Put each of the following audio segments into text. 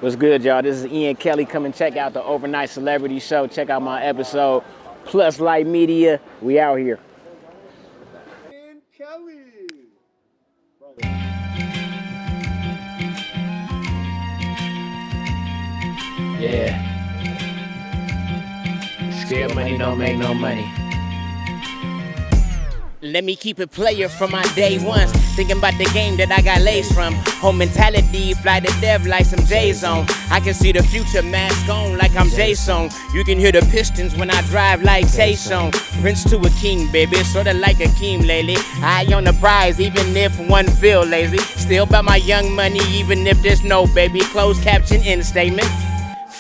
What's good, y'all? This is Ian Kelly. Come and check out the Overnight Celebrity Show. Check out my episode, Plus Light Media. We out here. Ian Kelly. Yeah. Scared money don't make no money. Let me keep it player from my day ones. Thinking about the game that I got laced from. Home mentality, fly to death like some J-Zone. I can see the future mask on like I'm Jason. You can hear the pistons when I drive like Jason. Prince to a king, baby, sorta like a king lately. Eye on the prize, even if one feel lazy. Still about my young money, even if there's no baby. Closed caption in the statement.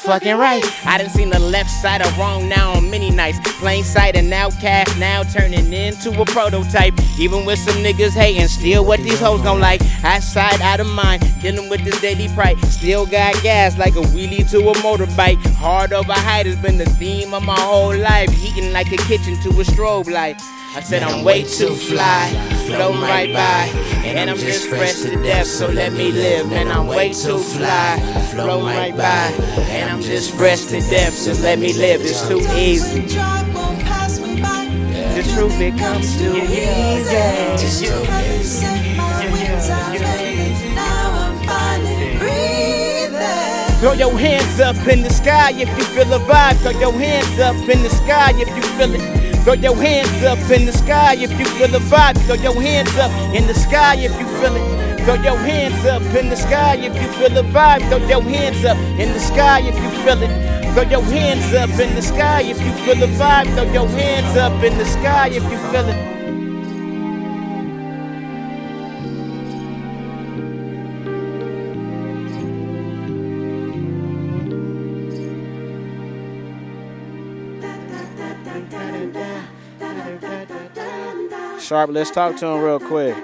Fucking right. I done seen the left side of wrong now on many nights. Plain sight and outcast now turning into a prototype. Even with some niggas hating, still what these hoes gon' like. Outside, out of mind, dealing with this daily price. Still got gas like a wheelie to a motorbike. Hard over height has been the theme of my whole life. Heating like a kitchen to a strobe light. I said I'm way too fly, floating right by, and I'm just fresh to death, so let me live. Man, I'm way too fly, floating right by, and I'm just fresh to death, so let me live. It's too easy. The truth, it comes too easy. Throw your hands up in the sky if you feel a vibe. Throw your hands up in the sky if you feel it. Throw your hands up in the sky if you feel the vibe. Throw your hands up in the sky if you feel it. Throw your hands up in the sky if you feel the vibe. Throw your hands up in the sky if you feel it. Throw your hands up in the sky if you feel the vibe. Throw your hands up in the sky if you feel it. Sharp, let's talk to him real quick.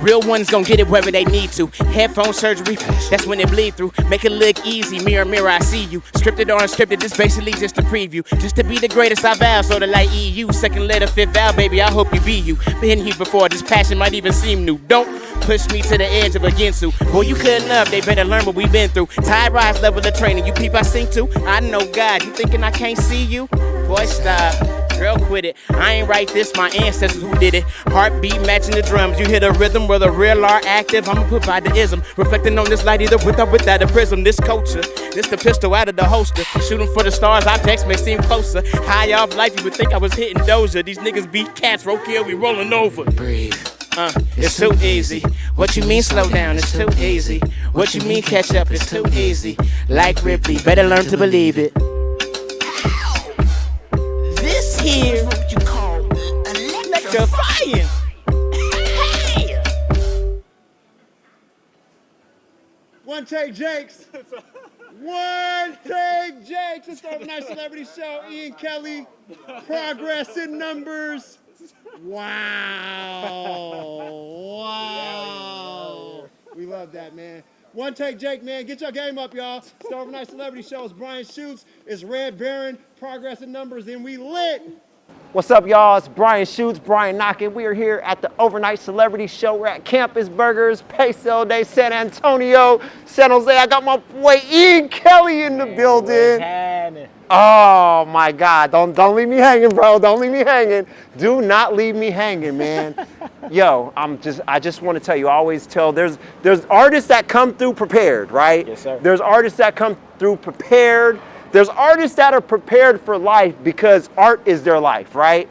Real ones gon' get it wherever they need to. Headphone surgery, that's when it bleed through. Make it look easy, mirror, mirror, I see you. Scripted or unscripted, this basically just a preview. Just to be the greatest I vow, sorta like EU. Second letter, fifth vow, baby, I hope you be you. Been here before, this passion might even seem new. Don't push me to the edge of a Ginsu. Boy, you couldn't love, they better learn what we've been through. Tide rise level of training, you peep I sing to. I know God, you thinking I can't see you? Boy, stop. Girl, quit it. I ain't write this, my ancestors who did it. Heartbeat matching the drums. You hear the rhythm where the real are active. I'ma provide the ism. Reflecting on this light either with or without a prism. This culture, this the pistol out of the holster. Shooting for the stars, objects may seem closer. High off life, you would think I was hitting Doja. These niggas beat cats, roadkill, we rolling over. Breathe. It's too easy. What you mean slow down? It's too easy. What you mean catch up? It's too easy. Like Ripley, better learn to believe it. This here, what you call electrifying. Hey. One take Jakes. One take Jakes. It's the Overnight Celebrity Show. Ian Kelly. Progress in numbers. Wow. Wow. We love that, man. One take Jake, man. Get your game up, y'all. It's the Overnight Celebrity Show. It's Brian Schutz. It's Red Baron. Progress in numbers, and we lit. What's up, y'all? It's Brian Schutz, Brian Knockin'. We are here at the Overnight Celebrity Show. We're at Campus Burgers, Paseo de San Antonio, San Jose. I got my boy Ian Kelly in the building. Oh my God! Don't leave me hanging, bro. Don't leave me hanging. Do not leave me hanging, man. Yo, I just want to tell you. I always tell there's artists that come through prepared, right? Yes, sir. There's artists that come through prepared. There's artists that are prepared for life because art is their life, right?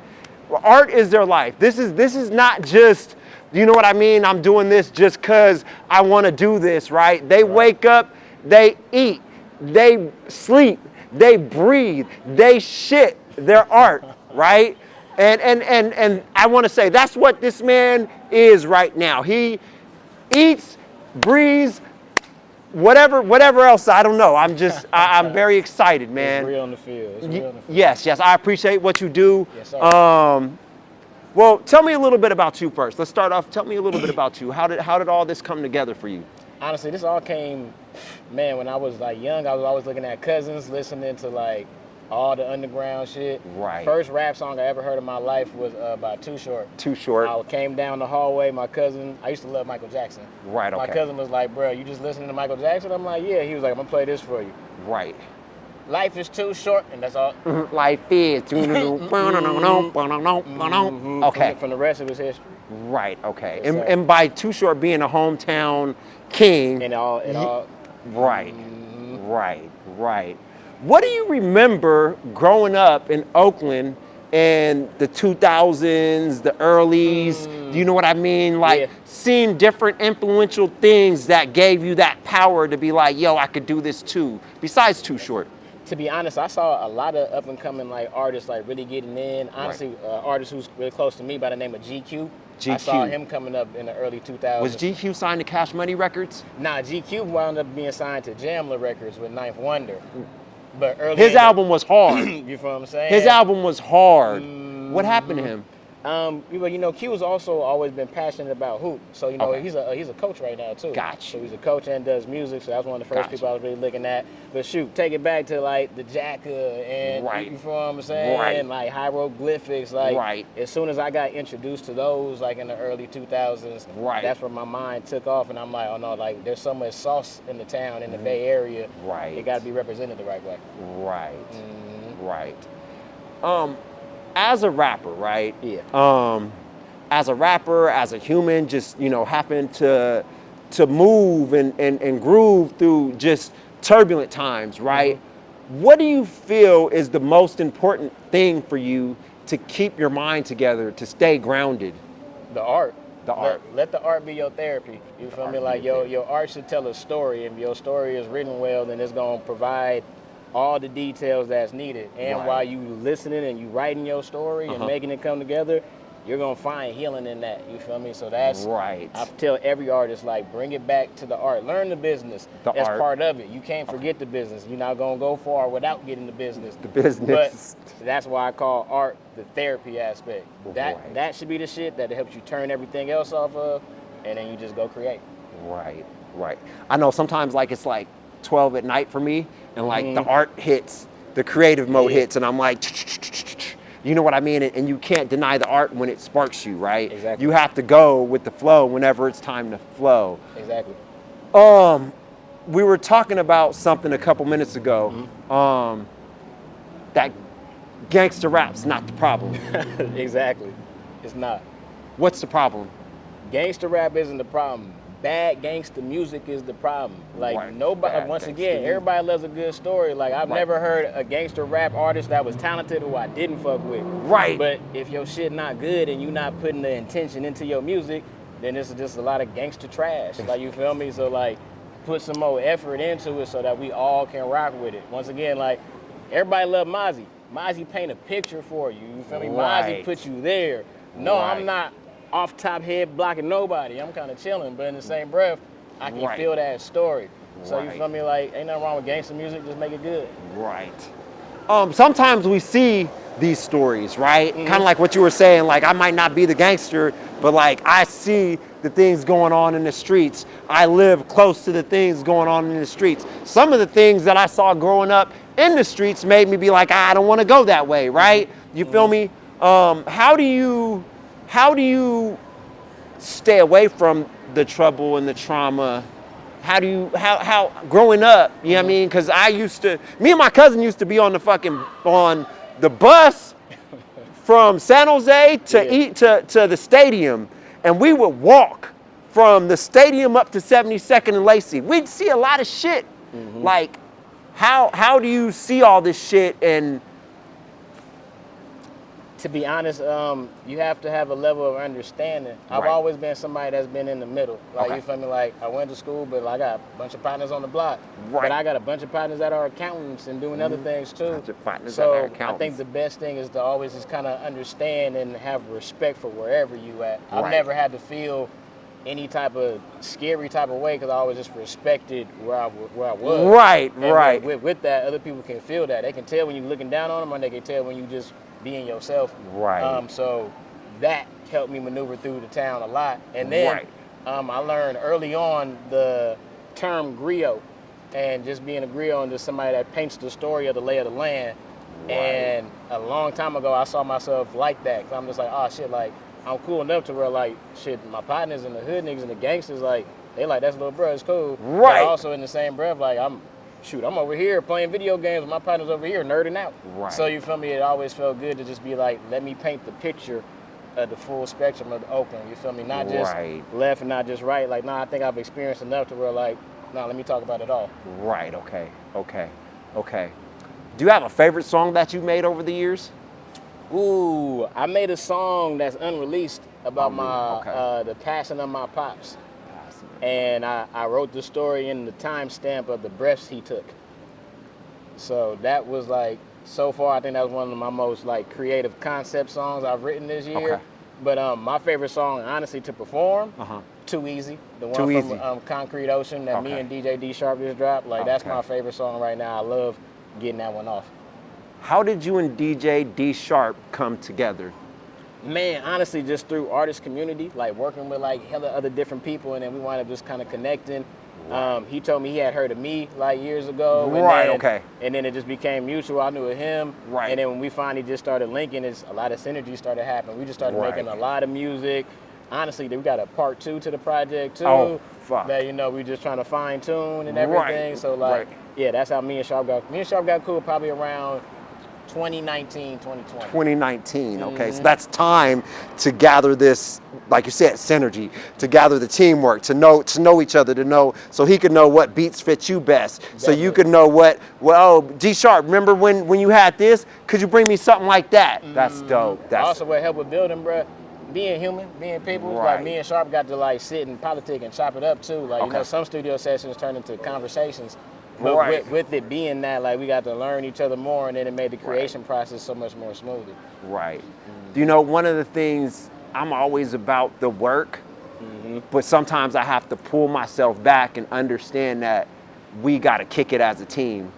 Art is their life. This is not just, you know what I mean? I'm doing this just because I want to do this, right? They wake up, they eat, they sleep, they breathe, they shit their art, right? And I want to say that's what this man is right now. He eats, breathes, whatever else, I don't know. I'm very excited, man. It's real in the field. Yes, I appreciate what you do. Yes, sir. Well, tell me a little bit about you first. Let's start off. Tell me a little bit about you. How did all this come together for you? Honestly, this all came, man, when I was like young. I was always looking at cousins, listening to like all the underground shit. Right. First rap song I ever heard in my life was by Too Short. Too Short. I came down the hallway, my cousin, I used to love Michael Jackson. Right, okay. My cousin was like, bro, you just listening to Michael Jackson? I'm like, yeah. He was like, I'm gonna play this for you. Right. Life is too short, and that's all. Life is. Okay. From the rest of his history. Right, okay. Yes, And by Too Short being a hometown king. And all. Right, right. What do you remember growing up in Oakland in the 2000s, the earlys? Do you know what I mean? Like seeing different influential things that gave you that power to be like, yo, I could do this too, besides Too Short. To be honest, I saw a lot of up and coming like artists like really getting in. Honestly, artist who's really close to me by the name of GQ. I saw him coming up in the early 2000s. Was GQ signed to Cash Money Records? Nah, GQ wound up being signed to Jamla Records with Ninth Wonder. But early his album was hard. You feel what I'm saying? His album was hard. What happened to him? You know, Q's also always been passionate about hoop. So, you know, he's a coach right now, too. Gotcha. So he's a coach and does music. So that's one of the first people I was really looking at. But shoot, take it back to, like, the Jacka and, you feel what I'm saying? Right. And, like, hieroglyphics. Like, as soon as I got introduced to those, like, in the early 2000s, that's where my mind took off. And I'm like, oh, no, like, there's so much sauce in the town, in the Bay Area. Right. It got to be represented the right way. Right. As a rapper, right? Yeah. As a rapper, as a human, just, you know, happen to move and groove through just turbulent times, right? What do you feel is the most important thing for you to keep your mind together, to stay grounded? The art. The art. Let the art be your therapy. You feel me? Like your art should tell a story, and if your story is written well, then it's gonna provide all the details that's needed. And while you listening and you writing your story and making it come together, you're gonna find healing in that. You feel me? So that's I tell every artist, like, bring it back to the art. Learn the business. That's part of it. You can't forget the business. You're not gonna go far without getting the business. But that's why I call art the therapy aspect. That should be the shit that helps you turn everything else off of, and then you just go create. Right. I know sometimes, like, it's like 12 at night for me, and like the art hits, the creative mode hits, and I'm like, you know what I mean? And you can't deny the art when it sparks you, right? Exactly. You have to go with the flow whenever it's time to flow. Exactly. We were talking about something a couple minutes ago, that gangster rap's not the problem. Exactly. It's not. What's the problem? Gangster rap isn't the problem. Bad gangster music is the problem. Like, nobody, once again, everybody loves a good story. Like, I've never heard a gangster rap artist that was talented who I didn't fuck with. But if your shit not good and you not putting the intention into your music, then it's just a lot of gangster trash. Like, you feel me? So, like, put some more effort into it so that we all can rock with it. Once again, like, everybody love Mozzie. Mozzie paint a picture for you. You feel me? Mozzie put you there. No, I'm not off top head blocking nobody. I'm kind of chilling, but in the same breath, I can feel that story. So you feel me? Like, ain't nothing wrong with gangster music, just make it good. Sometimes we see these stories, right? Kind of like what you were saying, like, I might not be the gangster, but like, I see the things going on in the streets. I live close to the things going on in the streets. Some of the things that I saw growing up in the streets made me be like, I don't want to go that way, right? You feel me? How do you stay away from the trouble and the trauma? How growing up, you know what I mean? Because me and my cousin used to be on the bus from San Jose to the stadium, and we would walk from the stadium up to 72nd and Lacey. We'd see a lot of shit. Like, how do you see all this shit? And to be honest, you have to have a level of understanding. I've always been somebody that's been in the middle. Like, you feel me? Like, I went to school, but I got a bunch of partners on the block. But I got a bunch of partners that are accountants and doing other things too. So I think the best thing is to always just kind of understand and have respect for wherever you at. I've never had to feel any type of scary type of way because I always just respected where I was. With that, other people can feel that. They can tell when you're looking down on them, or they can tell when you just being yourself. So that helped me maneuver through the town a lot. And then I learned early on the term griot, and just being a griot and just somebody that paints the story of the lay of the land. And a long time ago, I saw myself like that. Cause I'm just like, oh shit, like I'm cool enough to where like shit, my partners and the hood niggas and the gangsters, like they like that's little bro, it's cool. Right. But also in the same breath, like I'm over here playing video games with my partners over here nerding out. Right. So you feel me? It always felt good to just be like, let me paint the picture of the full spectrum of the Oakland. You feel me? Not just left and not just right. Like, nah, I think I've experienced enough to where like, nah, let me talk about it all. Right. Okay. Do you have a favorite song that you made over the years? Ooh, I made a song that's unreleased about the passing of my pops. And I wrote the story in the timestamp of the breaths he took. So that was like, so far, I think that was one of my most like creative concept songs I've written this year. Okay. But my favorite song, honestly, to perform, Too Easy. The one from Concrete Ocean that me and DJ D Sharp just dropped. Like that's my favorite song right now. I love getting that one off. How did you and DJ D Sharp come together? Man, honestly, just through artist community, like working with like hella other different people, and then we wound up just kind of connecting. He told me he had heard of me like years ago. And then it just became mutual. I knew of him. Right. And then when we finally just started linking, a lot of synergy started happening. We just started making a lot of music. Honestly, we got a part 2 to the project too. Oh, fuck. That, you know, we just trying to fine tune and everything. So like, yeah, that's how me and Sharp got cool probably around 2019, 2020. 2019, okay. So that's time to gather this, like you said, synergy, to gather the teamwork, to know each other, so he could know what beats fit you best. Definitely. So you could know well, D Sharp, remember when you had this? Could you bring me something like that? That's dope. That's also what helped with building, bro. Being human, being people, like me and Sharp got to like sit and politic and chop it up too. Like, you know, some studio sessions turn into conversations. But with it being that, like, we got to learn each other more, and then it made the creation process so much more smoother. Right. You know, one of the things, I'm always about the work, but sometimes I have to pull myself back and understand that we got to kick it as a team.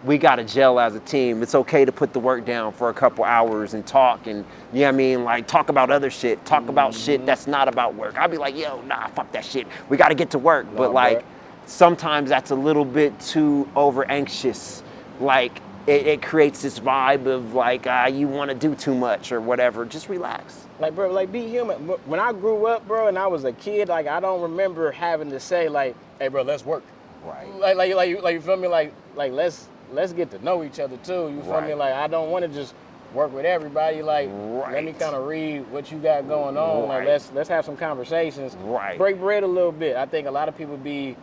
We got to gel as a team. It's okay to put the work down for a couple hours and talk and, you know what I mean, like talk about other shit, talk about shit that's not about work. I'll be like, yo, nah, fuck that shit. We got to get to work. But like, sometimes that's a little bit too over anxious. Like it creates this vibe of like, you want to do too much or whatever. Just relax. Like, bro, like be human. When I grew up, bro, and I was a kid, like I don't remember having to say like, hey, bro, let's work. Right. Like you feel me? Like let's get to know each other too. You feel me? Like I don't want to just work with everybody. Like let me kind of read what you got going on. Like let's have some conversations. Break bread a little bit. I think a lot of people be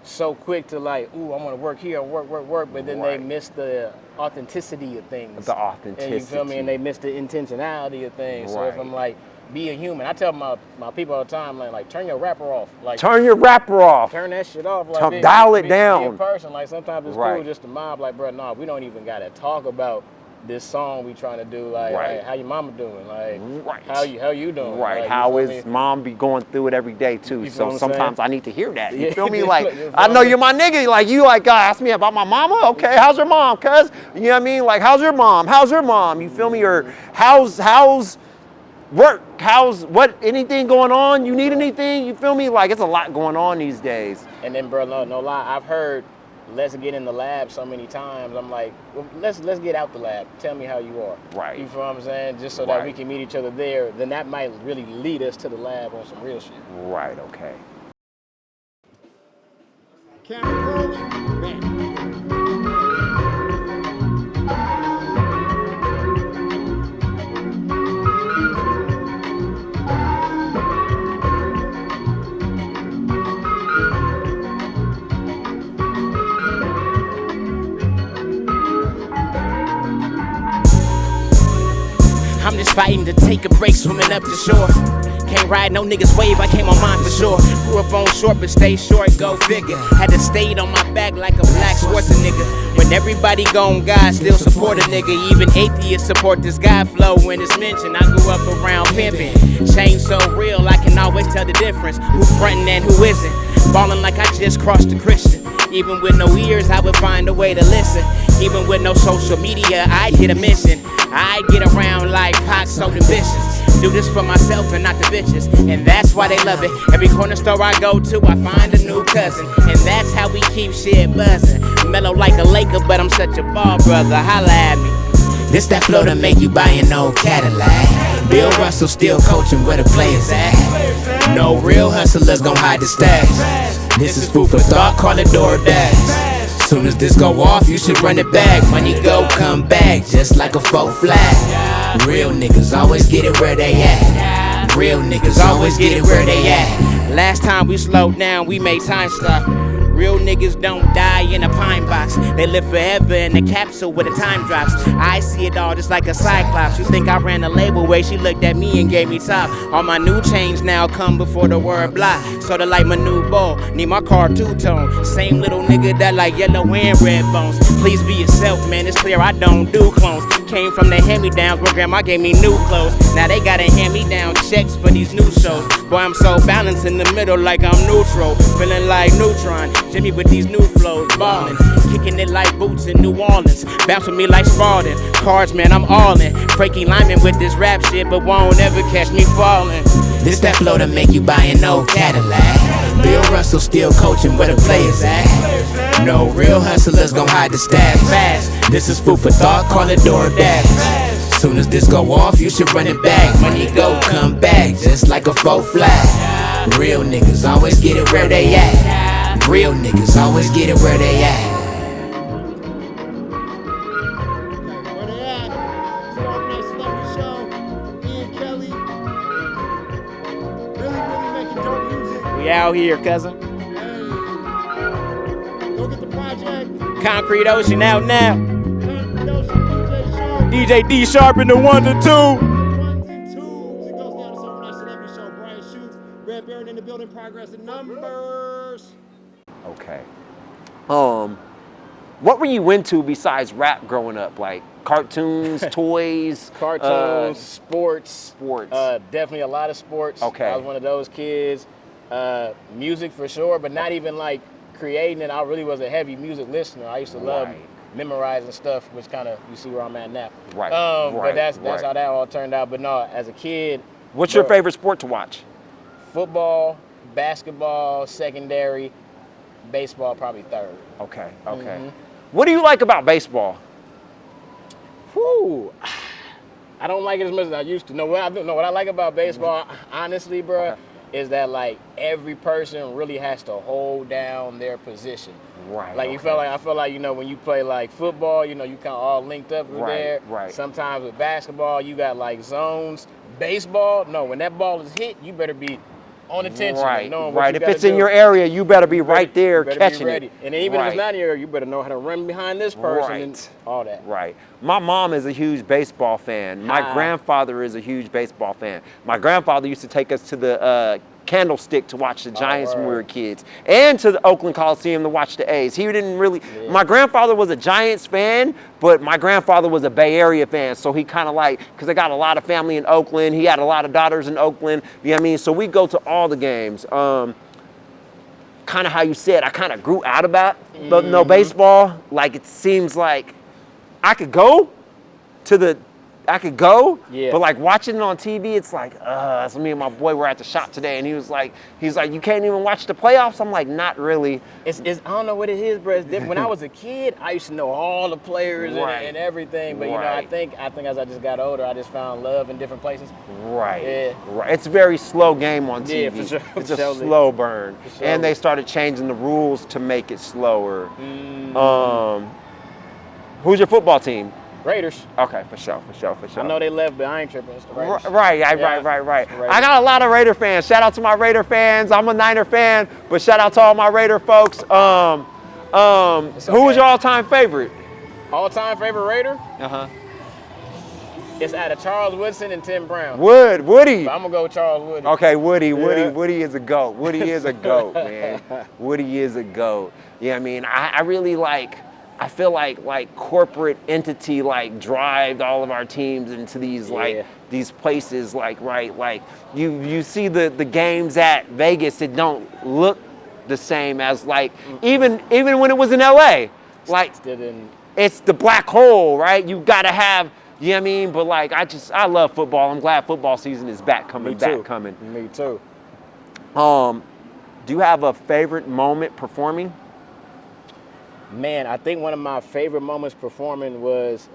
so quick to like, ooh, I want to work here, work, but then they miss the authenticity of things. The authenticity. And you feel me? And they miss the intentionality of things. So if I'm like, be a human. I tell my people all the time, like turn your rapper off. Like turn your rapper off. Turn that shit off. Like dial it down. Be a person. Like sometimes it's cool just to mob. Like, bro, nah, we don't even gotta talk about this song we trying to do. Like how your mama doing? Like how you doing? Right. Like, how is mom be going through it every day too? So sometimes I need to hear that. You feel me? Like I know you're my nigga. Like you like ask me about my mama. Okay, how's your mom? Cuz you know what I mean? Like how's your mom? How's your mom? You feel me? Or how's work? How's anything going on? You need anything? You feel me? Like it's a lot going on these days. And then, bro, no lie, I've heard let's get in the lab so many times. I'm like, well, let's get out the lab. Tell me how you are. Right. You feel what I'm saying? Just so that we can meet each other there. Then that might really lead us to the lab on some real shit. Right. Okay. Camera rolling. Man. I'm just fighting to take a break, swimming up the shore. Can't ride no niggas wave, I came on mine for sure. Grew up on short, but stay short, go figure. Had to stay on my back like a black Schwarzenegger. When everybody gone, God still support a nigga. Even atheists support this God flow when it's mentioned. I grew up around pimping. Change so real, I can always tell the difference. Who frontin' and who isn't. Ballin' like I just crossed the Christian. Even with no ears, I would find a way to listen. Even with no social media, I'd hit a mission. I'd get around like Pac, so ambitious. Do this for myself and not the bitches, and that's why they love it. Every corner store I go to, I find a new cousin, and that's how we keep shit buzzing. Mellow like a Laker, but I'm such a ball brother. Holla at me. This that flow to make you buy an old Cadillac. Bill Russell still coaching where the players at. No real hustlers gon' hide the stats. This is food for thought, call it DoorDash. Soon as this go off, you should run it back. Money go, come back, just like a faux flag. Real niggas always get it where they at. Real niggas always get it where they at. Last time we slowed down, we made time stop. Real niggas don't die in a pine box. They live forever in a capsule where the time drops. I see it all just like a cyclops. You think I ran a label way? She looked at me and gave me top. All my new chains now come before the word block. Sorta like my new ball. Need my car two-tone. Same little nigga that like yellow and red bones. Please be yourself, man. It's clear I don't do clones. Came from the hand-me-downs where grandma gave me new clothes. Now they gotta hand-me-down checks for these new shows. Boy, I'm so balanced in the middle like I'm neutral. Feeling like Neutron. Jimmy with these new flows, ballin', kicking it like boots in New Orleans, bounce with me like Spalding. Cards, man, I'm all in. Freaky lineman with this rap shit, but won't ever catch me falling. This that flow to make you buy an old Cadillac. Bill Russell still coaching where the players at. No real hustlers gon' hide the stats fast. This is food for thought, call it DoorDash. Soon as this go off, you should run it back. Money go, come back, just like a faux flag. Real niggas always get it where they at. Real niggas always get it where they at. Where they at? Starving Night Celebrity Show. Ian Kelly. Really making dope music. We out here, cousin. Hey. Go get the project. Concrete Ocean out now. Concrete Ocean, DJ D Sharp in the 1 to 2. 1s and 2s. It goes down to Starving Night Celebrity Show. Brian Schutz, Red Baron in the building. Progress in numbers. Okay. What were you into besides rap growing up? Like cartoons, toys? Cartoons, sports. Sports. Definitely a lot of sports. Okay. I was one of those kids. Music for sure, but not even like creating it. I really was a heavy music listener. I used to love memorizing stuff, which kind of, you see where I'm at now. Right. But that's how that all turned out. But no, as a kid. What's your favorite sport to watch? Football, basketball, secondary. Baseball probably third. Okay. Mm-hmm. What do you like about baseball? Whew. I don't like it as much as I used to. What I like about baseball, honestly, bro, is that like every person really has to hold down their position. Right. Like I feel like when you play like football, you kind of all linked up there. Right. Sometimes with basketball, you got like zones. Baseball, no, when that ball is hit, you better be on attention. Right. If it's in your area, you better be right there catching it. And even if it's not in your area, you better know how to run behind this person and all that. Right. My mom is a huge baseball fan. My grandfather is a huge baseball fan. My grandfather used to take us to the Candlestick to watch the Giants when we were kids, and to the Oakland Coliseum to watch the A's. He didn't really, my grandfather was a Giants fan, but my grandfather was a Bay Area fan, so he kind of like, because I got a lot of family in Oakland, he had a lot of daughters in Oakland, you know what I mean? So we go to all the games. Kind of how you said, I kind of grew out about baseball. Like it seems like I could go, but like watching it on TV, it's like, so me and my boy were at the shop today, and he's like, you can't even watch the playoffs? I'm like, not really. It's I don't know what it is, bro. It's different. When I was a kid, I used to know all the players and everything, but I think as I just got older, I just found love in different places. Right. Yeah. Right. It's a very slow game on TV. Yeah, for sure. It's a slow burn. And they started changing the rules to make it slower. Who's your football team? Raiders. Okay, for sure. I know they left, but I ain't tripping. It's the Raiders. Right. I got a lot of Raider fans. Shout out to my Raider fans. I'm a Niner fan, but shout out to all my Raider folks. Who was your all-time favorite? All-time favorite Raider? It's out of Charles Woodson and Tim Brown. Woody. But I'm gonna go with Charles Woody. Okay, Woody is a GOAT. Woody is a GOAT, man. Woody is a GOAT. Yeah, I mean, I really I feel like corporate entity drive all of our teams into these these places you see the games at Vegas, it don't look the same as even when it was in LA. It's the black hole, right? You gotta have, you know what I mean? But I love football. I'm glad football season is coming. Me too. Do you have a favorite moment performing? Man, I think one of my favorite moments performing was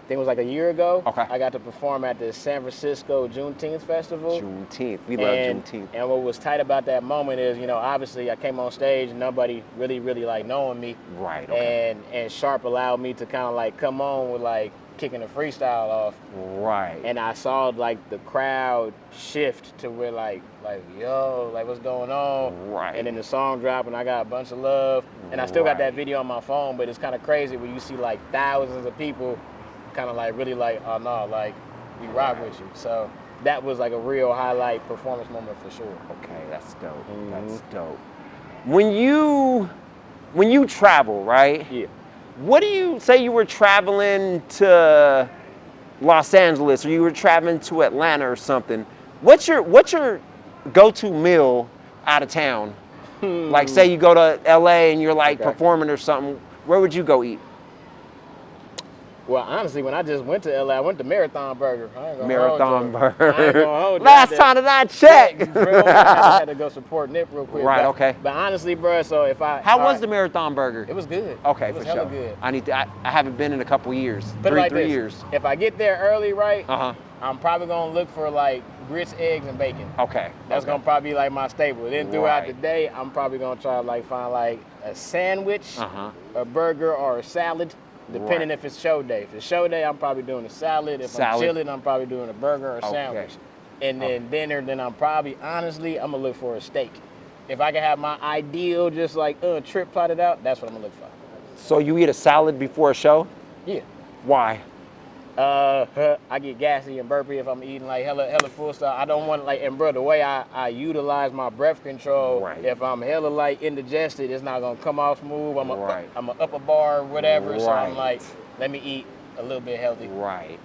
I think it was like a year ago. Okay. I got to perform at the San Francisco Juneteenth Festival. Juneteenth. We love Juneteenth. And what was tight about that moment is, you know, obviously I came on stage, nobody really like knowing me. Right. Okay. And Sharp allowed me to kind of like come on with like kicking a freestyle off. Right. And I saw like the crowd shift to where like yo, like what's going on? Right. And then the song dropped and I got a bunch of love. And I still got that video on my phone, but it's kind of crazy when you see like thousands of people kind of like really like, oh no, like we rock with you. So that was like a real highlight performance moment for sure. Okay, that's dope. That's dope. When you travel, right? Yeah. What do you say you were traveling to Los Angeles or you were traveling to Atlanta or something? What's your go-to meal out of town? Like say you go to LA and you're like performing or something, where would you go eat? Well, honestly, when I just went to LA, I went to Marathon Burger. Marathon Burger. I ain't gonna hold you. Last time that I checked. I had to go support Nip real quick. Right, okay. But honestly, bro, so if I... How was the Marathon Burger? It was good. Okay, it was for sure. Good. I haven't been in a couple years. But three years. If I get there early, right, I'm probably gonna look for like grits, eggs, and bacon. Okay. That's gonna probably be like my staple. Then throughout the day, I'm probably gonna try to like find like a sandwich, a burger, or a salad. Depending if it's show day. If it's show day, I'm probably doing a salad. If I'm chilling, I'm probably doing a burger or a sandwich. And then dinner, then I'm probably, honestly, I'm gonna look for a steak. If I can have my ideal just like trip plotted out, that's what I'm gonna look for. So you eat a salad before a show? Yeah. Why? I get gassy and burpy if I'm eating like hella full stuff. I don't want like, and bro, the way I utilize my breath control, if I'm hella like indigested, it's not gonna come off smooth. I'm a upper bar or whatever. So I'm like, let me eat a little bit healthy. Right.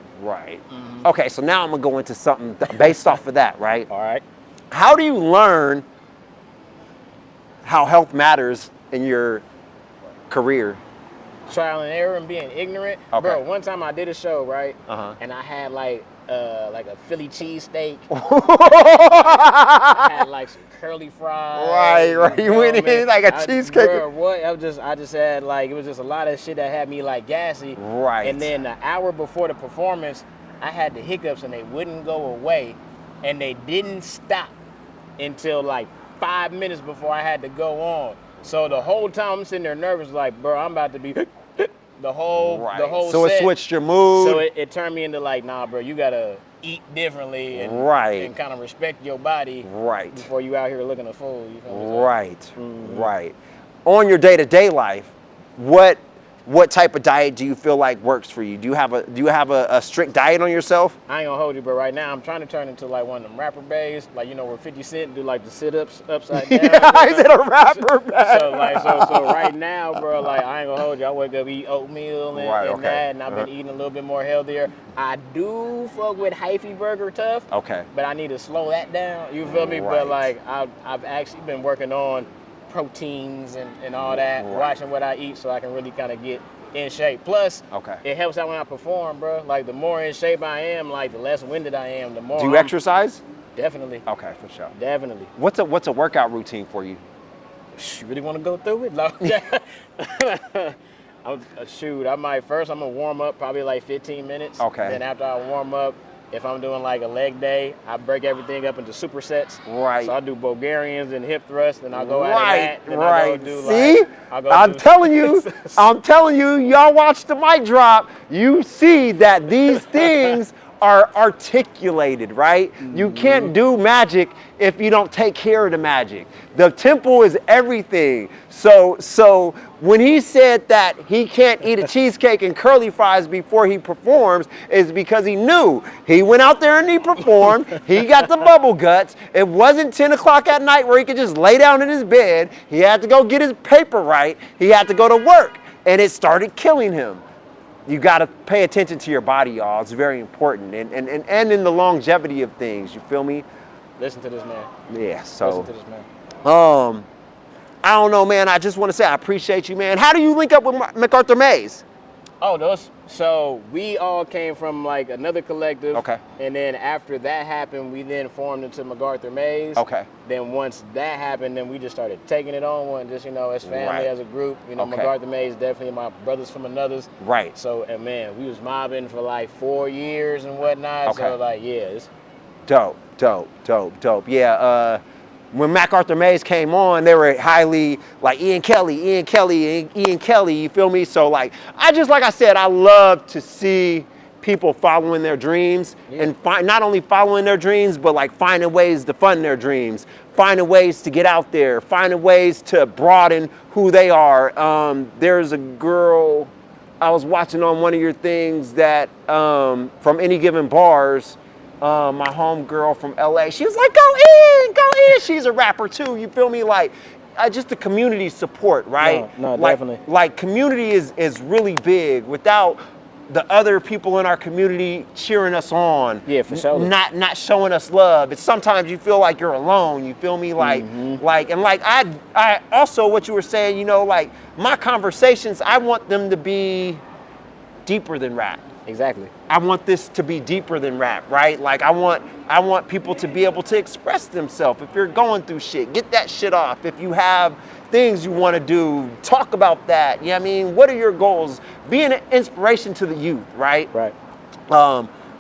Okay, so now I'm gonna go into something based off of that, right? All right. How do you learn how health matters in your career? Trial and error and being ignorant. Bro, one time I did a show, right? And I had like a Philly cheesesteak. I had like some curly fries. Right. You went in like a cheesecake. Bro, what? I just had like, it was just a lot of shit that had me like gassy. Right. And then the hour before the performance, I had the hiccups and they wouldn't go away. And they didn't stop until like 5 minutes before I had to go on. So the whole time I'm sitting there nervous, like, bro, I'm about to be the whole so set. it switched your mood. So it turned me into like, nah, bro, you gotta eat differently and kind of respect your body before you out here looking a fool. You feel me? Right. On your day-to-day life, what type of diet do you feel like works for you? Do you have a strict diet on yourself? I ain't gonna hold you, but right now I'm trying to turn into like one of them rapper bays, like you know where 50 Cent do like the sit-ups upside down. I said a rapper bag. So right now, bro, like I ain't gonna hold you. I wake up eat oatmeal and that, and I've been eating a little bit more healthier. I do fuck with hyphy burger tough. Okay. But I need to slow that down. You feel me? But like I've actually been working on proteins and all that, watching what I eat so I can really kind of get in shape. Plus, it helps out when I perform, bro. Like the more in shape I am, like the less winded I am, the more. Do you exercise? Definitely. Okay, for sure. Definitely. What's a workout routine for you? You really want to go through it? No. I'm gonna warm up probably like 15 minutes. Okay. Then after I warm up, if I'm doing like a leg day, I break everything up into supersets. Right. So I do Bulgarians and hip thrusts, and I'll go out of that. Then Right. I go do See? I'm telling you, y'all watch the mic drop. You see that these things are articulated, right? You can't do magic if you don't take care of the magic. The temple is everything. So when he said that he can't eat a cheesecake and curly fries before he performs, is because he knew. He went out there and he performed. He got the bubble guts. It wasn't 10 o'clock at night where he could just lay down in his bed. He had to go get his paper right. He had to go to work, and it started killing him. You got to pay attention to your body, y'all. It's very important. And in the longevity of things, you feel me? Listen to this man. Yeah, so. Listen to this man. I don't know, man. I just want to say I appreciate you, man. How do you link up with MacArthur Mays? Oh, so we all came from like another collective. Okay. And then after that happened, we then formed into MacArthur Maze. Okay. Then once that happened, then we just started taking it on, just, as family, as a group. MacArthur Maze, definitely my brothers from another's. Right. So, and man, we was mobbing for like 4 years and whatnot. Okay. So like, yeah. It's Dope. Yeah, when MacArthur Maze came on, they were highly like Ian Kelly, you feel me? So like I said, I love to see people following their dreams and not only following their dreams, but like finding ways to fund their dreams, finding ways to get out there, finding ways to broaden who they are. There's a girl I was watching on one of your things that from Any Given Bars, my homegirl from LA, she was like, go in. She's a rapper too, you feel me? Like, just the community support, right? No, definitely. Like community is really big. Without the other people in our community cheering us on, yeah, for sure. Not showing us love. It's sometimes you feel like you're alone, you feel me? Like, I also, what you were saying, like my conversations, I want them to be deeper than rap. Exactly. I want this to be deeper than rap, right? Like I want people to be able to express themselves. If you're going through shit, get that shit off. If you have things you want to do, talk about that. You know what I mean? What are your goals? Be an inspiration to the youth, right? Right.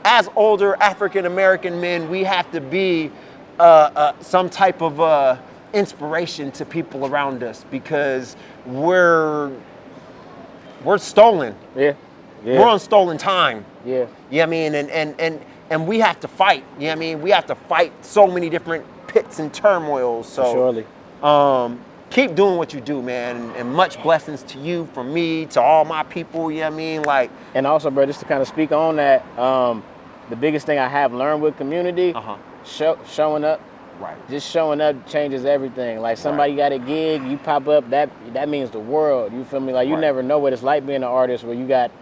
As older African American men, we have to be some type of inspiration to people around us because we're stolen. Yeah. We're on stolen time. Yeah. You know what I mean? And we have to fight. You know what I mean? We have to fight so many different pits and turmoils. So Surely. Keep doing what you do, man. And much blessings to you, from me, to all my people, you know what I mean? Like, and also, bro, just to kind of speak on that, the biggest thing I have learned with community, showing up. Right. Just showing up changes everything. Like somebody got a gig, you pop up, that means the world. You feel me? Like you never know what it's like being an artist where you got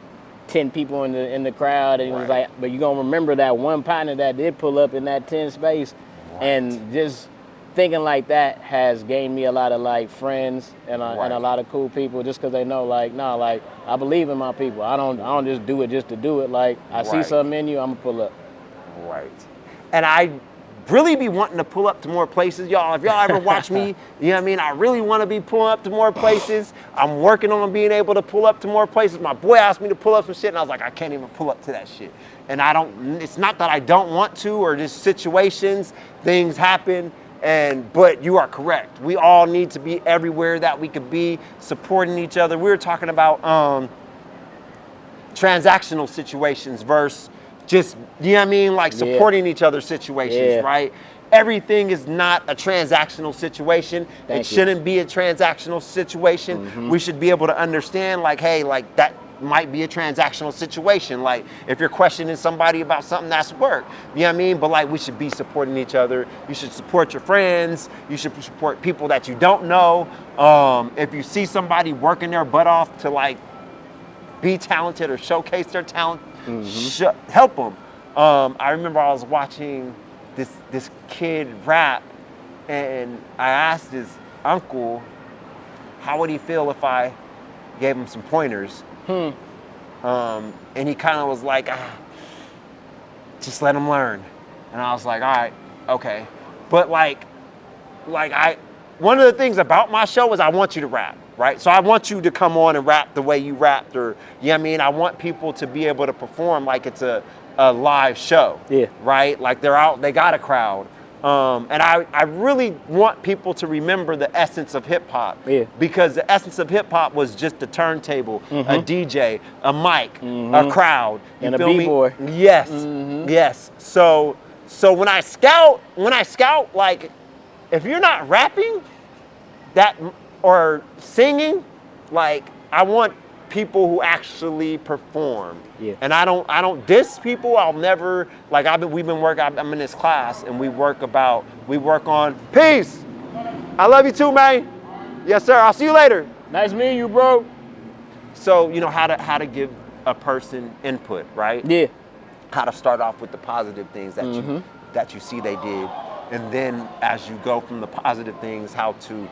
10 people in the crowd, and it was like, but you're gonna remember that one partner that did pull up in that 10 space. And just thinking like that has gained me a lot of like friends and a lot of cool people, just because they know like, nah, like I believe in my people. I don't just do it just to do it. Like I see something in you, I'm gonna pull up. Right. And I really be wanting to pull up to more places, y'all. If y'all ever watch me, you know what I mean? I really want to be pulling up to more places. I'm working on being able to pull up to more places. My boy asked me to pull up some shit, and I was like, I can't even pull up to that shit. And it's not that I don't want to, or just situations, things happen, but you are correct. We all need to be everywhere that we could be, supporting each other. We were talking about transactional situations versus just, you know what I mean? Like supporting each other's situations, right? Everything is not a transactional situation. It shouldn't be a transactional situation. We should be able to understand like, hey, like that might be a transactional situation. Like if you're questioning somebody about something, that's work. You know what I mean? But like we should be supporting each other. You should support your friends. You should support people that you don't know. If you see somebody working their butt off to like be talented or showcase their talent, help them. I remember I was watching this kid rap, and I asked his uncle, how would he feel if I gave him some pointers? And he kind of was like, just let him learn. And I was like, all right, okay. But one of the things about my show is I want you to rap, right? So I want you to come on and rap the way you rapped, or, you know what I mean? I want people to be able to perform like it's a live show, right? Like they're out, they got a crowd. And I really want people to remember the essence of hip hop, because the essence of hip hop was just a turntable, a DJ, a mic, a crowd, and a b-boy. Yes. So when I scout, like if you're not rapping that or singing, like I want people who actually perform. And I don't diss people. I'll never, like I'm in this class and we work on peace. I love you too, man. Yes, sir. I'll see you later. Nice meeting you, bro. So, you know, how to give a person input, right? Yeah. How to start off with the positive things that you see they did. And then as you go from the positive things, how to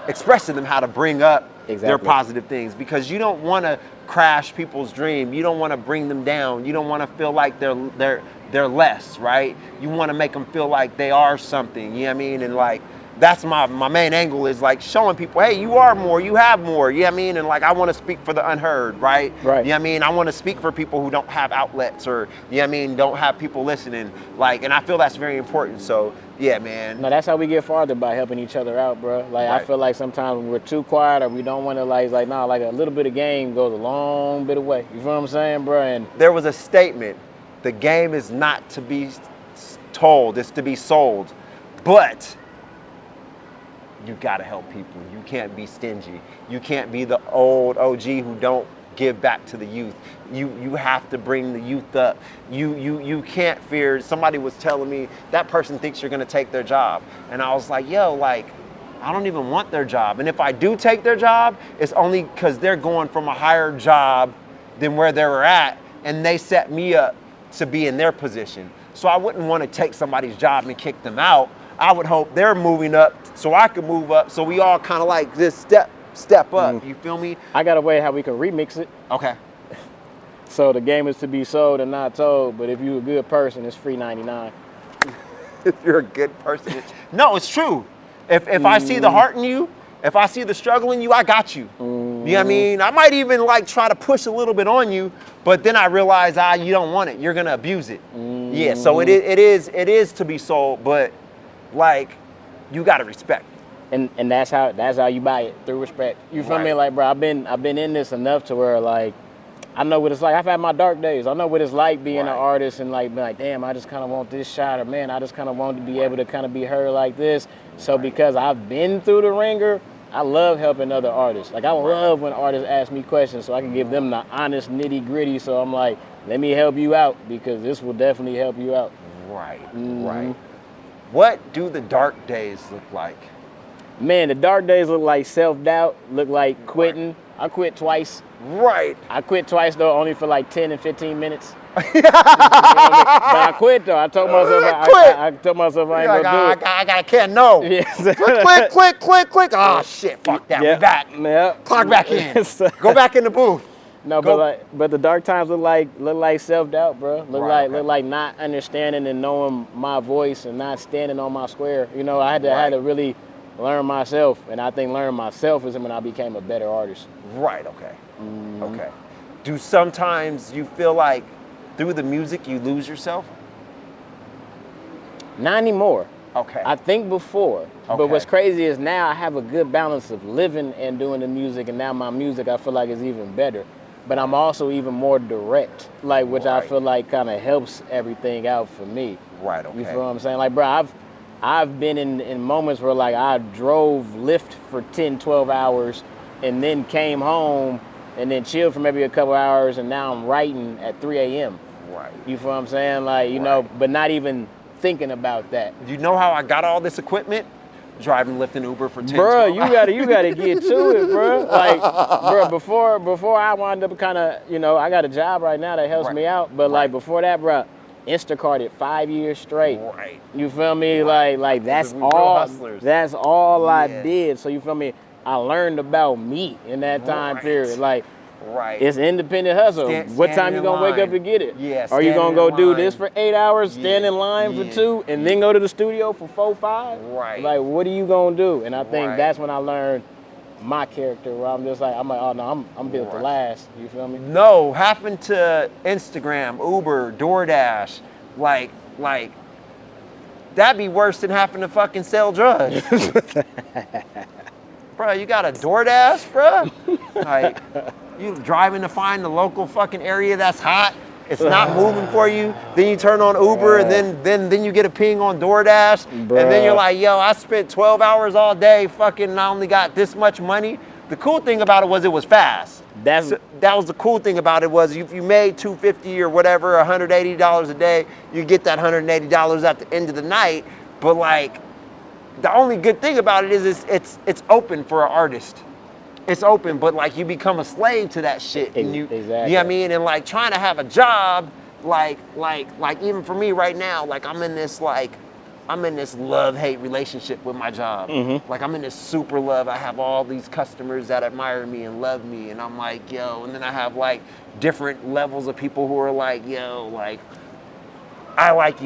expressing them how to bring up Exactly. their positive things, because you don't want to crash people's dream. You don't want to bring them down. You don't want to feel like they're less, right? You want to make them feel like they are something, you know what I mean? And like, that's my main angle, is like showing people, hey, you are more, you have more, you know what I mean? And like, I want to speak for the unheard, right? Right. You know what I mean? I want to speak for people who don't have outlets, or, you know what I mean, don't have people listening. Like, and I feel that's very important. So yeah, man. No, that's how we get farther, by helping each other out, bro. Like, Right. I feel like sometimes when we're too quiet, or we don't want to like a little bit of game goes a long bit of way. You feel what I'm saying, bro? And There was a statement, the game is not to be told, it's to be sold. But you gotta help people. You can't be stingy. You can't be the old OG who don't give back to the youth. You have to bring the youth up. You can't fear. Somebody was telling me that person thinks you're gonna take their job. And I was like, yo, like, I don't even want their job. And if I do take their job, it's only because they're going from a higher job than where they were at, and they set me up to be in their position. So I wouldn't want to take somebody's job and kick them out. I would hope they're moving up so I can move up, so we all kind of like this step up. You feel me? I got a way how we can remix it. Okay. So the game is to be sold and not told, but if you're a good person, it's free 99. If you're a good person. No, it's true. If I see the heart in you, if I see the struggle in you, I got you. You know what I mean? I might even like try to push a little bit on you, but then I realize, you don't want it. You're gonna abuse it. Yeah, so it is to be sold, but like, you gotta respect. And that's how you buy it, through respect. You feel Right. me? Like, bro, I've been in this enough to where, like, I know what it's like. I've had my dark days. I know what it's like being an Right. artist and like, be like, damn, I just kind of want this shot, or man, I just kind of want to be able to kind of be heard like this. So because I've been through the ringer, I love helping other artists. Like, I love when artists ask me questions so I can give them the honest nitty gritty. So I'm like, let me help you out, because this will definitely help you out. Right, right. What do the dark days look like? Man, the dark days look like self-doubt, look like quitting. I quit twice. Right. I quit twice, though, only for like 10 and 15 minutes. But I quit, though. I told myself I told myself I ain't gonna do it. I can't know. Yes. Click. Oh shit, fuck that. Yeah. We back. Yeah. Clock back in. Go back in the booth. No, but the dark times look like self-doubt, bro. Look like not understanding and knowing my voice and not standing on my square. You know, I had to really learn myself, and I think learning myself is when I became a better artist. Right, okay. Okay. Do sometimes you feel like through the music you lose yourself? Not anymore. Okay. I think before. Okay. But what's crazy is now I have a good balance of living and doing the music, and now my music I feel like is even better. But I'm also even more direct, like, which I feel like kind of helps everything out for me. Right, okay. You feel what I'm saying? Like, bro, I've been in moments where, like, I drove Lyft for 10, 12 hours and then came home and then chilled for maybe a couple hours, and now I'm writing at 3 a.m. Right. You feel what I'm saying? Like, you know, but not even thinking about that. You know how I got all this equipment? Driving Lyft and Uber for 10, Bro, 12 you gotta get to it, bro. Like, bro, before I wound up kind of, you know, I got a job right now that helps me out, but like before that, bro, Instacarted 5 years straight. Right. You feel me? Like that's We real all. hustlers. That's all I Yeah. did. So you feel me? I learned about me in that time period. Like, Right. it's independent hustle. What time you gonna wake up to get it? Yeah. Are you gonna go stand in do line. this for 8 hours, stand in line for 2, and then go to the studio for 4, 5? Right. Like, what are you gonna do? And I think Right. that's when I learned my character, where I'm just like, I'm like, oh no, I'm built to last. You feel me? No, happened to Instagram, Uber, DoorDash, like that'd be worse than having to fucking sell drugs. Bro, you got a DoorDash, bro? Like, you driving to find the local fucking area that's hot. It's not moving for you. Then you turn on Uber, and then you get a ping on DoorDash, and then you're like, yo, I spent 12 hours all day, fucking, and I only got this much money. The cool thing about it was fast. That was the cool thing about it, was if you made $250 or whatever, $180 a day, you get that $180 at the end of the night. But like, the only good thing about it is it's open for an artist. It's open, but like, you become a slave to that shit. And you know what I mean? And like, trying to have a job, like even for me right now, like I'm in this like I'm in this love-hate relationship with my job. Like I'm in this super love. I have all these customers that admire me and love me, and I'm like, yo. And then I have like different levels of people who are like, yo, like I like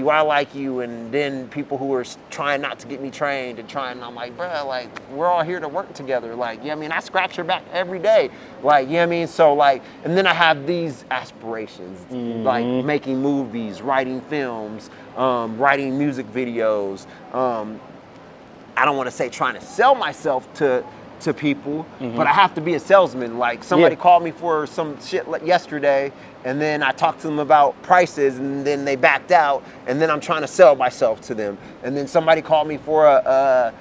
you, and then people who are trying not to get me trained and I'm like, bruh, like we're all here to work together. Like, you know what I mean? I scratch your back every day. Like, you know what I mean? So like, and then I have these aspirations, like making movies, writing films, writing music videos. I don't want to say trying to sell myself to people, but I have to be a salesman. Like somebody called me for some shit like yesterday, and then I talked to them about prices, and then they backed out, and then I'm trying to sell myself to them. And then somebody called me for a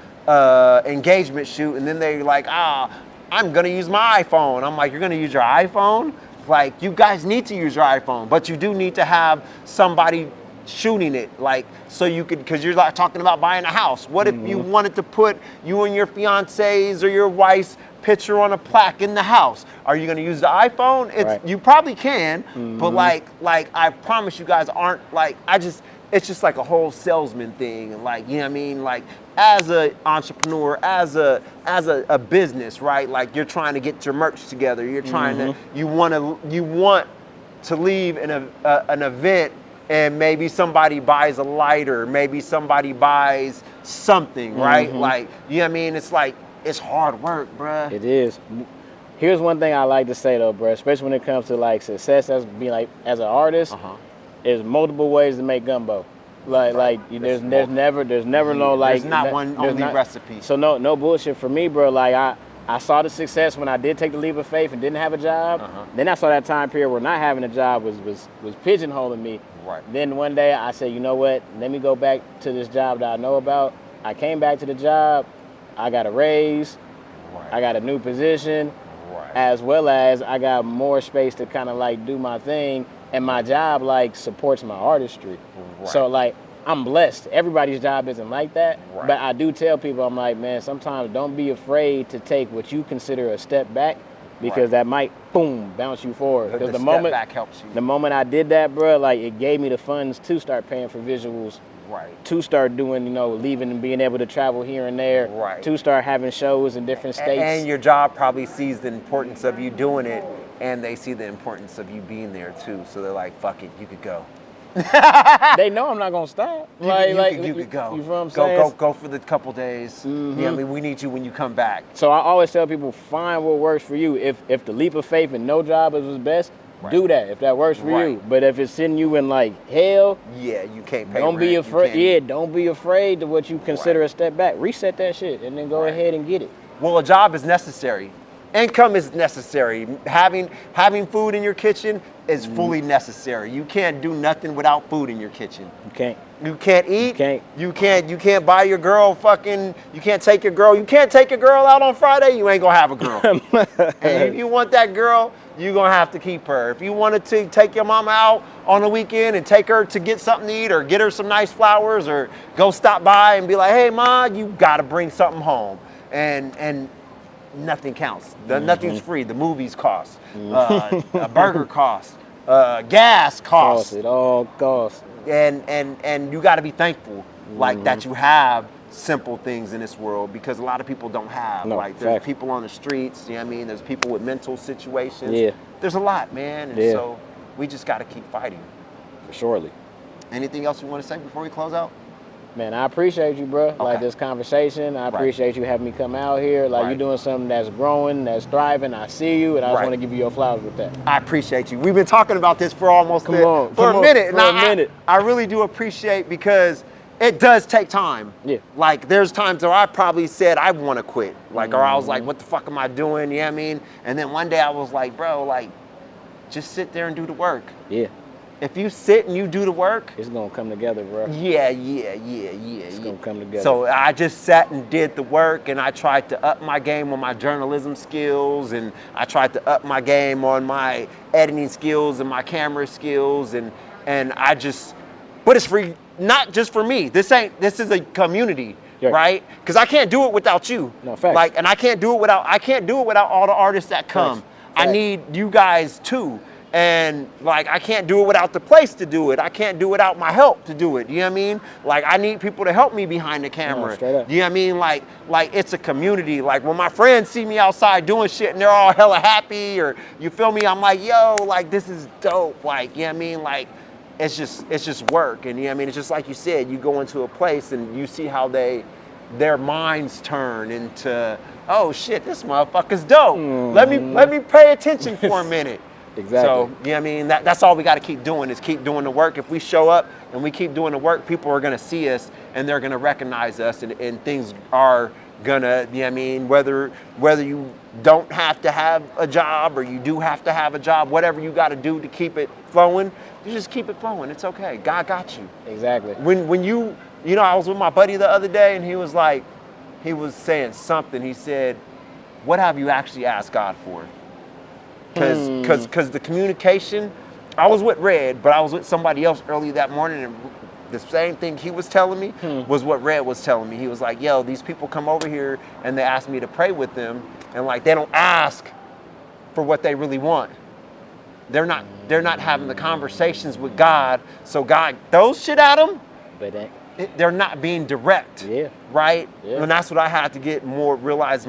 engagement shoot, and then they're like, I'm gonna use my iPhone. I'm like, you're gonna use your iPhone? Like, you guys need to use your iPhone, but you do need to have somebody shooting it, like, so you could, because you're like talking about buying a house. What if you wanted to put you and your fiance's or your wife's picture on a plaque in the house? Are you going to use the iPhone? You probably can, but like I promise you guys aren't like, it's just like a whole salesman thing. And like, you know what I mean? Like as an entrepreneur, as a business, right? Like you're trying to get your merch together. You're trying to, you want to leave an event, and maybe somebody buys a lighter, maybe somebody buys something, right? Like, you know what I mean? It's like, it's hard work, bruh. It is. Here's one thing I like to say though, bruh, especially when it comes to like success as being like as an artist, there's multiple ways to make gumbo. There's never no like, there's not one only recipe. So no bullshit for me, bro. Like I saw the success when I did take the leap of faith and didn't have a job. Then I saw that time period where not having a job was pigeonholing me. Right. Then one day I said, you know what? Let me go back to this job that I know about. I came back to the job. I got a raise. Right. I got a new position. Right. As well as I got more space to kind of like do my thing. And my job like supports my artistry. Right. So like I'm blessed. Everybody's job isn't like that. Right. But I do tell people, I'm like, man, sometimes don't be afraid to take what you consider a step back, because that might, boom, bounce you forward. Because the moment back helps you. The moment I did that, bro, like it gave me the funds to start paying for visuals, to start doing, leaving and being able to travel here and there, to start having shows in different states. And your job probably sees the importance of you doing it, and they see the importance of you being there too. So they're like, fuck it, you could go. They know I'm not gonna stop. You could go. You feel what I'm saying? Go for the couple days. Yeah, I mean, we need you when you come back. So I always tell people, find what works for you. If the leap of faith and no job is best, do that. If that works for you. But if it's sending you in like hell, you can't pay. Don't be afraid. Yeah, don't be afraid to what you consider a step back. Reset that shit and then go ahead and get it. Well, a job is necessary. Income is necessary. Having food in your kitchen is fully necessary. You can't do nothing without food in your kitchen. You can't. You can't eat. You can't buy your girl you can't take your girl out on Friday, you ain't gonna have a girl. And if you want that girl, you're gonna have to keep her. If you wanted to take your mama out on the weekend and take her to get something to eat or get her some nice flowers or go stop by and be like, hey ma, you gotta bring something home. And nothing counts. Nothing's free. The movies cost. A burger costs. Gas costs. It all costs. And you got to be thankful, like that you have simple things in this world, because a lot of people don't have. There's people on the streets. You know what I mean? There's people with mental situations. Yeah. There's a lot, man. And so we just got to keep fighting. Surely. Anything else you want to say before we close out? Man, I appreciate you, bro. Like this conversation. I appreciate you having me come out here. Like you're doing something that's growing, that's thriving. I see you, and I just want to give you your flowers with that. I appreciate you. We've been talking about this for almost a minute. I really do appreciate, because it does take time. Yeah. Like there's times where I probably said I want to quit. Like, or I was like, what the fuck am I doing? You know what I mean? And then one day I was like, bro, like, just sit there and do the work. Yeah. If you sit and you do the work, it's gonna come together, bro. Yeah. It's gonna come together. So I just sat and did the work, and I tried to up my game on my journalism skills, and I tried to up my game on my editing skills and my camera skills, and I just, but it's for not just for me. This is a community, right? Because I can't do it without you. No, facts. And I can't do it without all the artists that come. Facts. I need you guys too. And like, I can't do it without the place to do it. I can't do it without my help to do it. You know what I mean? Like, I need people to help me behind the camera. straight up. You know what I mean? Like it's a community. Like when my friends see me outside doing shit and they're all hella happy, or you feel me? I'm like, yo, like this is dope. Like, you know what I mean? Like, it's just work. And you know what I mean? It's just like you said, you go into a place and you see how their minds turn into, oh shit, this motherfucker's dope. Let me pay attention for a minute. Exactly. So, you know what I mean? That's all we got to keep doing, is keep doing the work. If we show up and we keep doing the work, people are going to see us and they're going to recognize us, and things are going to, you know what I mean? Whether you don't have to have a job or you do have to have a job, whatever you got to do to keep it flowing, you just keep it flowing. It's okay. God got you. Exactly. When you know, I was with my buddy the other day and he was saying something. He said, what have you actually asked God for? Because the communication, I was with Red, but I was with somebody else early that morning, and the same thing he was telling me was what Red was telling me. He was like, yo, these people come over here and they ask me to pray with them, and like they don't ask for what they really want. They're not having the conversations with God, so God throws shit at them, But they're not being direct. Yeah. Right? Yeah. And that's what I had to get more, realize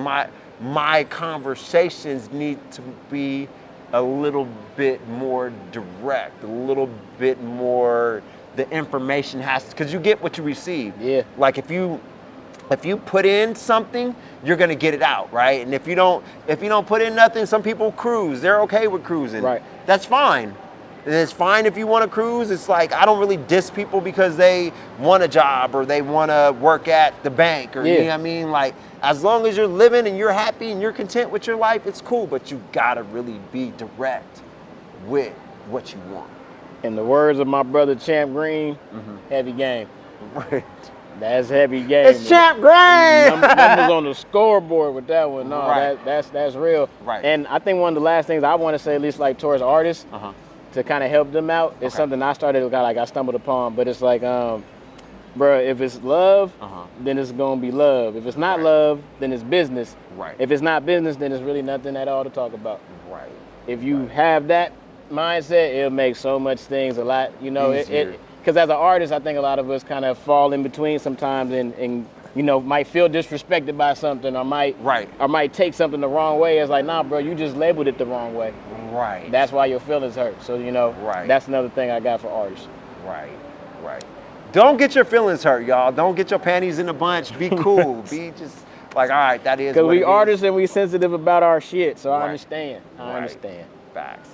my conversations need to be a little bit more direct, a little bit more, the information has to, because you get what you receive. Yeah. Like if you put in something, you're gonna get it out, right? And if you don't put in nothing, some people cruise. They're okay with cruising. Right. That's fine. And it's fine if you want to cruise. It's like, I don't really diss people because they want a job or they want to work at the bank, or you know what I mean? Like, as long as you're living and you're happy and you're content with your life, it's cool, but you gotta really be direct with what you want. in the words of my brother Champ Green, heavy game. Right. That's heavy game. It's Champ Green! Numbers on the scoreboard with that one. No, Right. that's real. Right. And I think one of the last things I want to say, at least like towards artists, to kind of help them out, is something I started, like I stumbled upon, but it's like, bro, if it's love, then it's gonna be love. If it's not love, then it's business. Right. If it's not business, then it's really nothing at all to talk about. Right. If you have that mindset, it'll make so much things a lot, you know, easier. Because as an artist, I think a lot of us kind of fall in between sometimes and you know, might feel disrespected by something, or might take something the wrong way. It's like, nah, bro, you just labeled it the wrong way. Right. That's why your feelings hurt. So, you know, that's another thing I got for artists. Right. Don't get your feelings hurt, y'all. Don't get your panties in a bunch. Be cool. Be just like, all right, that is what Because we it artists is. and we sensitive about our shit, so I Right. understand. I understand. Facts.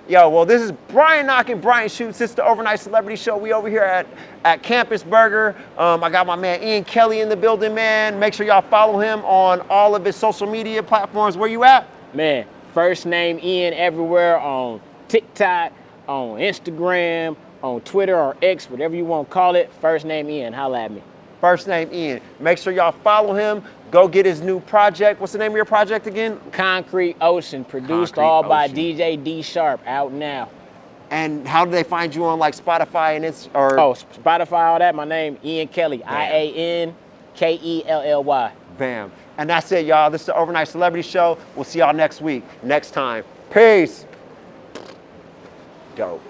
Yo, well, this is Brian Knockin', Brian Shoots. It's the Overnight Celebrity Show. We over here at Campus Burger. I got my man Ian Kelly in the building, man. Make sure y'all follow him on all of his social media platforms. Where you at? Man, first name Ian everywhere, on TikTok, on Instagram, on Twitter or X, whatever you want to call it. First name Ian, holla at me. First name Ian. Make sure y'all follow him. Go get his new project. What's the name of your project again? Concrete Ocean, produced Concrete all by Ocean. DJ D Sharp, out now. And how do they find you on like Spotify and Spotify, all that. My name, Ian Kelly, IANKELLY. Bam. And that's it, y'all. This is the Overnight Celebrity Show. We'll see y'all next week, next time. Peace. Dope.